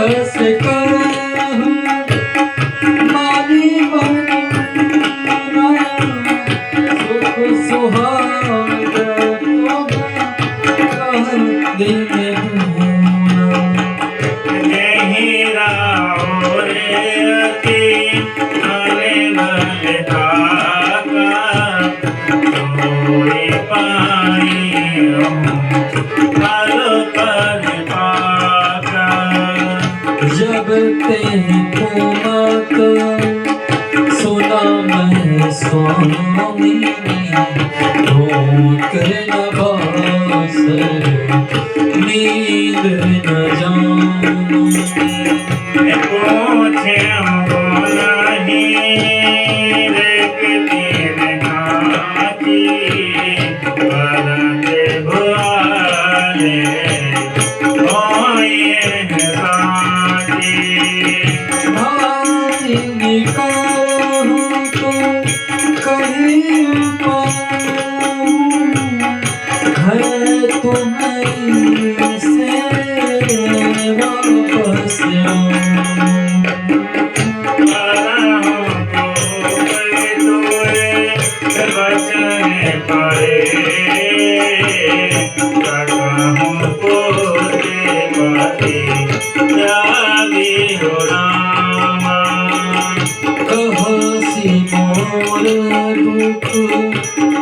कस कहूँ मारी बनी सुख सुहाग कह दिन जब तेरी मत सुना मैं स्वामी भूख न बास नींद न जाऊं पूछे हमको नहीं देखती दिखाती बदले भुआले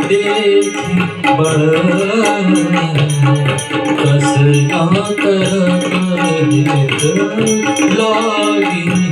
देखी कस ना कर लागी